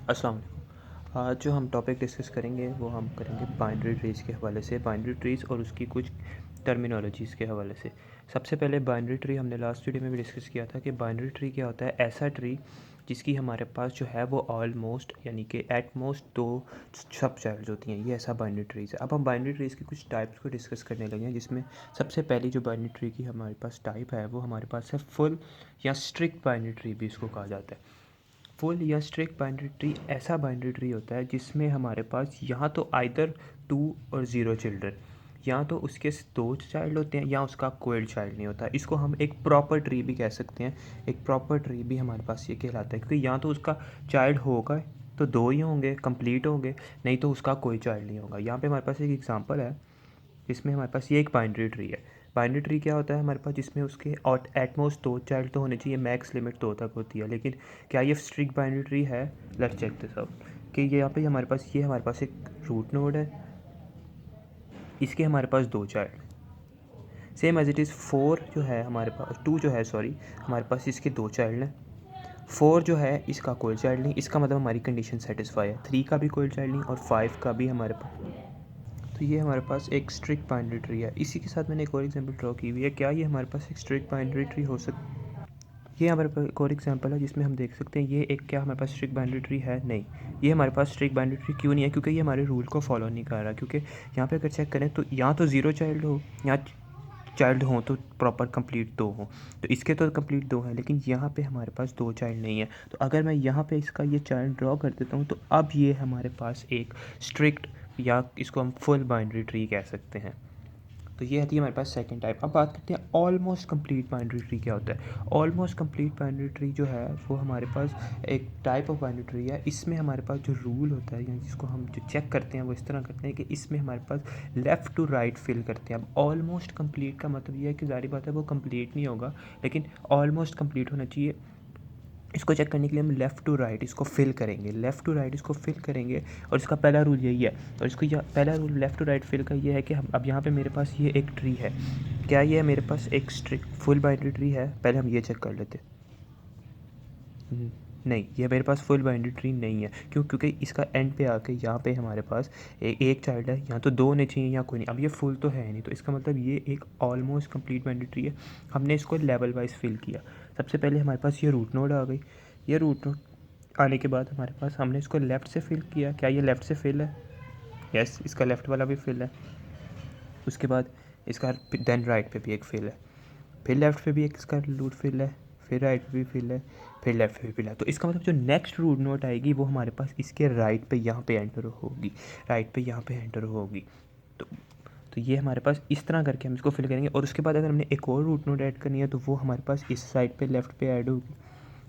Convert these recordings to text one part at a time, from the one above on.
अस्सलाम वालेकुम। आज जो हम टॉपिक डिस्कस करेंगे वो हम करेंगे बाइनरी ट्रीज़ के हवाले से, बाइनरी ट्रीज़ और उसकी कुछ टर्मिनोलॉजीज़ के हवाले से। सबसे पहले बाइनरी ट्री हमने लास्ट वीडियो में भी डिस्कस किया था कि बाइनरी ट्री क्या होता है। ऐसा ट्री जिसकी हमारे पास जो है वो ऑलमोस्ट यानी कि एट मोस्ट 2 सब चाइल्ड्स होती हैं, ये ऐसा बाइनरी ट्रीज़ है। अब हम बाइनरी ट्रीज़ की कुछ टाइप्स को डिस्कस करने लगे हैं, जिसमें सबसे पहली जो बाइनरी ट्री की हमारे पास टाइप है वो हमारे पास है फुल या स्ट्रिक्ट बाइनरी ट्री भी इसको कहा जाता है। फुल या स्ट्रिक्ट बाइनरी ट्री ऐसा बाइनरी ट्री होता है जिसमें हमारे पास यहाँ तो आइदर 2 और 0 चिल्ड्रन, या तो उसके 2 चाइल्ड होते हैं या उसका कोई चाइल्ड नहीं होता। इसको हम एक प्रॉपर ट्री भी कह सकते हैं। एक प्रॉपर ट्री भी हमारे पास ये कहलाता है, क्योंकि या तो उसका चाइल्ड होगा तो 2 ही होंगे, कंप्लीट होंगे, नहीं तो उसका कोई चाइल्ड नहीं होगा। यहाँ पे हमारे पास एक एग्जांपल है, इसमें हमारे पास ये एक बाइनरी ट्री है। बाइनरी ट्री क्या होता है हमारे पास, जिसमें उसके और एटमोस्ट 2 चाइल्ड तो होने चाहिए, मैक्स लिमिट 2 तक होती है। लेकिन क्या ये स्ट्रिक्ट बाइनरी ट्री है? लेट्स चेक दिस आउट कि ये यहाँ पे हमारे पास एक रूट नोड है, इसके हमारे पास 2 child, same as it is 4 जो है हमारे पास, 2 जो है सॉरी, हमारे पास इसके 2 चाइल्ड हैं। 4 जो है इसका कोई चाइल्ड नहीं, इसका मतलब हमारी कंडीशन सेटिस्फाई है। 3 का भी कोई चाइल्ड नहीं और 5 का भी हमारे पास। तो ये हमारे पास एक स्ट्रिक्ट बाइनरी ट्री है। इसी के साथ मैंने एक और एग्जांपल ड्रॉ की हुई है। क्या ये हमारे पास एक स्ट्रिक्ट बाइनरी ट्री हो सकती? ये हमारे पास एक और एग्जांपल है जिसमें हम देख सकते हैं ये एक, क्या हमारे पास स्ट्रिक्ट बाइनरी ट्री है? नहीं। ये हमारे पास स्ट्रिक्ट बाइनरी ट्री क्यों नहीं है? क्योंकि ये हमारे रूल को फॉलो नहीं कर रहा। क्योंकि यहाँ पे अगर चेक करें तो या तो 0 चाइल्ड हो या चाइल्ड हो तो प्रॉपर कंप्लीट 2 हो। तो इसके तो कंप्लीट 2 हैं, लेकिन यहाँ पे हमारे पास 2 चाइल्ड नहीं है। तो अगर मैं यहाँ पे इसका ये चाइल्ड ड्रॉ कर देता हूँ तो अब ये हमारे पास एक स्ट्रिक्ट, या इसको हम फुल बाइनरी ट्री कह सकते हैं। तो ये आती है हमारे पास सेकंड टाइप। अब बात करते हैं ऑलमोस्ट कंप्लीट बाइनरी ट्री क्या होता है। ऑलमोस्ट कंप्लीट बाइनरी ट्री जो है वो हमारे पास एक टाइप ऑफ बाइनरी ट्री है। इसमें हमारे पास जो रूल होता है, या जिसको हम जो चेक करते हैं वो इस तरह करते हैं कि इसमें हमारे पास लेफ़्ट टू राइट फिल करते हैं। अब ऑलमोस्ट कंप्लीट का मतलब ये है कि ज़ाहिर बात है वो कंप्लीट नहीं होगा, लेकिन ऑलमोस्ट कंप्लीट होना चाहिए। इसको चेक करने के लिए हम लेफ़्ट टू राइट इसको फिल करेंगे, लेफ़्ट टू राइट इसको फिल करेंगे। और इसका पहला रूल यही है। और इसको पहला rule left to right fill का ये है कि हम अब यहाँ पे मेरे पास ये एक ट्री है। क्या ये मेरे पास एक स्ट्रिक्ट फुल बाइनरी ट्री है? पहले हम ये चेक कर लेते हैं। नहीं, ये मेरे पास फुल बाइनरी ट्री नहीं है। क्यों? क्योंकि इसका एंड पे आके यहाँ पे हमारे पास एक चाइल्ड है, या तो 2 होने चाहिए या कोई नहीं। अब ये फुल तो है नहीं, तो इसका मतलब ये एक ऑलमोस्ट कंप्लीट बाइनरी ट्री है। हमने इसको लेवल वाइज फिल किया। सबसे पहले हमारे पास ये रूट नोड आ गई। ये रूट नोड आने के बाद हमारे पास हमने इसको लेफ़्ट से फिल किया। क्या ये लेफ़्ट से फिल है? यस, इसका लेफ़्ट वाला भी फिल है। उसके बाद इसका देन राइट पे भी एक फिल है, फिर लेफ़्ट पे भी एक इसका रूट फिल है, फिर राइट पे भी फिल है, फिर लेफ़्ट पे भी फिल है। तो इसका मतलब जो नेक्स्ट रूट नोट आएगी वो हमारे पास इसके राइट पे यहाँ पे एंटर होगी, राइट पे यहाँ पे एंटर होगी। तो तो ये हमारे पास इस तरह करके हम इसको फिल करेंगे। और उसके बाद अगर हमने एक और रूट नोट ऐड करनी है तो वो हमारे पास इस साइड पे लेफ़्ट पे ऐड होगी।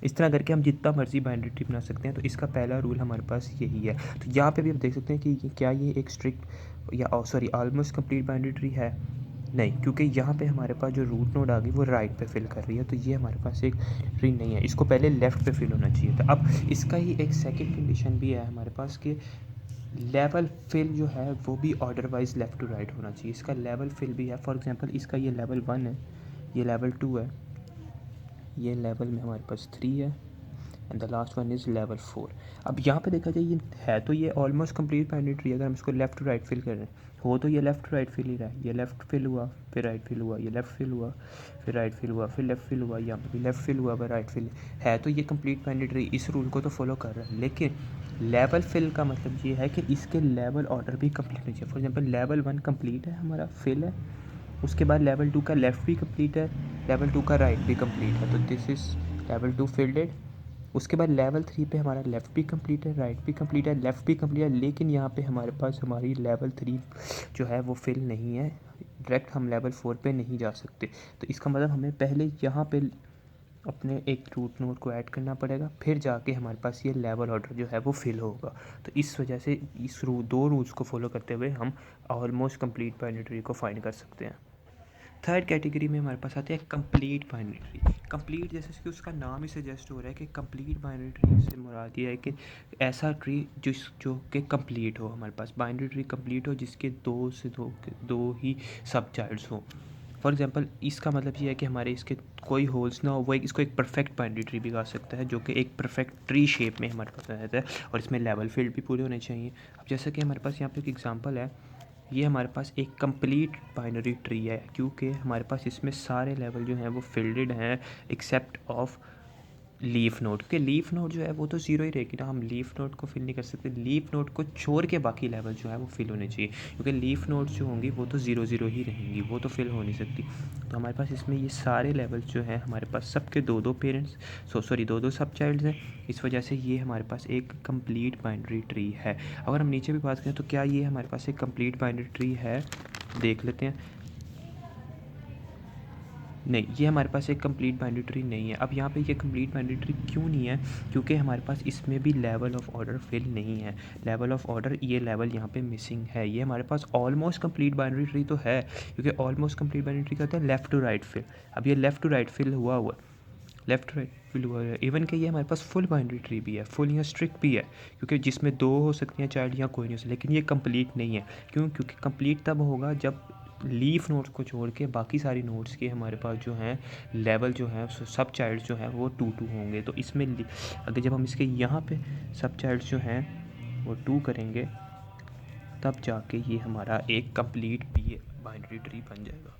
इस तरह करके हम जितना मर्जी बाइनरी ट्री बना सकते हैं। तो इसका पहला रूल हमारे पास यही है। तो यहाँ पे भी आप देख सकते हैं कि क्या ये एक स्ट्रिक्ट या sorry almost complete binary tree है? नहीं, क्योंकि यहाँ पे हमारे पास जो रूट नोड आ गई वो राइट पे फिल कर रही है। तो ये हमारे पास एक ट्री नहीं है, इसको पहले लेफ़्ट पे फिल होना चाहिए था। अब इसका ही एक सेकंड कंडीशन भी है हमारे पास कि लेवल फिल जो है वो भी order wise left to right होना चाहिए। इसका लेवल फिल भी है। फॉर एग्जांपल इसका ये लेवल 1 है, ये लेवल 2 है, ये लेवल में हमारे पास 3 है, and the last one is level 4। अब यहाँ पे देखा जाए ये है तो ये ऑलमोस्ट कंप्लीट बाइनरी ट्री। अगर हम इसको लेफ़्ट टू राइट फिल कर रहे हैं हो तो ये लेफ़्ट टू राइट फिल ही रहा है। ये लेफ़्ट फिल हुआ, फिर राइट फिल हुआ, ये लेफ़्ट फिल हुआ, फिर राइट फिल हुआ, फिर लेफ़्ट फिल हुआ, यहाँ पे भी लेफ़्ट फिल हुआ, फिर राइट फिल है। तो ये कंप्लीट बाइनरी ट्री इस रूल को तो फॉलो कर रहा है। लेकिन लेवल फिल का मतलब ये है कि इसके लेवल ऑर्डर भी कंप्लीट होनी चाहिए। फॉर एग्जाम्पल लेवल 1 कंप्लीट है, हमारा फिल है। उसके बाद लेवल 2 का लेफ़्ट भी कंप्लीट है, लेवल 2 का राइट भी कंप्लीट है, तो दिस इज़ लेवल 2 फिल्डेड। उसके बाद लेवल 3 पे हमारा लेफ़्ट भी कंप्लीट है, राइट भी कंप्लीट है, लेफ़्ट भी कंप्लीट है। लेकिन यहाँ पे हमारे पास हमारी लेवल 3 जो है वो फिल नहीं है। डायरेक्ट हम लेवल 4 पे नहीं जा सकते। तो इसका मतलब हमें पहले यहाँ पे अपने एक रूट नोड को ऐड करना पड़ेगा, फिर जाके हमारे पास ये लेवल ऑर्डर जो है वो फिल होगा। तो इस वजह से इस दो रूल्स को फॉलो करते हुए हम ऑलमोस्ट कंप्लीट बाइनरी ट्री को फाइंड कर सकते हैं। थर्ड कैटेगरी में हमारे पास आते हैं कंप्लीट बाइनरी ट्री। कंप्लीट जैसे कि उसका नाम ही सजेस्ट हो रहा है कि कंप्लीट बाइनरी ट्री से मुराद ये है कि ऐसा ट्री जो कि कंप्लीट हो, हमारे पास बाइनरी ट्री कंप्लीट हो जिसके दो ही सब चाइल्ड्स हों। फॉर एग्जांपल इसका मतलब ये है कि हमारे इसके कोई होल्स ना हो, वो इसको एक परफेक्ट बाइनरी ट्री भी कहा सकता है, जो कि एक परफेक्ट ट्री शेप में हमारे पास रहता है और इसमें लेवल फील्ड भी पूरे होने चाहिए। अब जैसा कि हमारे पास यहाँ पे एक एग्जांपल है, ये हमारे पास एक कंप्लीट बाइनरी ट्री है, क्योंकि हमारे पास इसमें सारे लेवल जो हैं वो फील्डेड हैं एक्सेप्ट ऑफ लीफ नोड, क्योंकि लीफ नोड जो है वो तो ज़ीरो ही रहेगी ना, हम लीफ नोड को फिल नहीं कर सकते। लीफ नोड को छोड़ के बाकी लेवल जो है वो फिल होने चाहिए, क्योंकि लीफ नोड्स जो होंगी वो तो ज़ीरो ज़ीरो ही रहेंगी, वो तो फिल हो नहीं सकती। तो हमारे पास इसमें ये सारे लेवल जो हैं हमारे पास सबके दो दो पेरेंट्स दो दो सब चाइल्ड्स हैं, इस वजह से ये हमारे पास एक कंप्लीट बाइनरी ट्री है। अगर हम नीचे भी बात करें तो क्या ये हमारे पास एक कंप्लीट बाइनरी ट्री है, देख लेते हैं। नहीं, ये हमारे पास एक कंप्लीट बाइनरी ट्री नहीं है। अब यहाँ पे ये कंप्लीट बाइनरी ट्री क्यों नहीं है, क्योंकि हमारे पास इसमें भी लेवल ऑफ ऑर्डर फिल नहीं है। लेवल ऑफ ऑर्डर ये लेवल यहाँ पे मिसिंग है। ये हमारे पास ऑलमोस्ट कंप्लीट बाइनरी ट्री तो है, क्योंकि ऑलमोस्ट कंप्लीट बाइनरी ट्री कहते हैं लेफ़्ट टू राइट फिल। अब ये लेफ़्ट टू राइट फिल हुआ है, लेफ़्ट टू राइट फिल हुआ है। इवन कि ये हमारे पास फुल बाइनरी ट्री भी है, फुल या स्ट्रिक्ट भी है, क्योंकि जिसमें दो हो सकती हैं चाइल्ड या कोई नहीं हो सकती। लेकिन ये कंप्लीट नहीं है, क्यों? क्योंकि कंप्लीट तब होगा जब लीफ नोड्स को छोड़ के बाकी सारी नोड्स के हमारे पास जो हैं लेवल जो हैं सब चाइल्ड जो हैं वो 2 2 होंगे। तो इसमें अगर जब हम इसके यहाँ पे सब चाइल्ड जो हैं वो 2 करेंगे, तब जाके ये हमारा एक कंप्लीट बाइनरी ट्री बन जाएगा।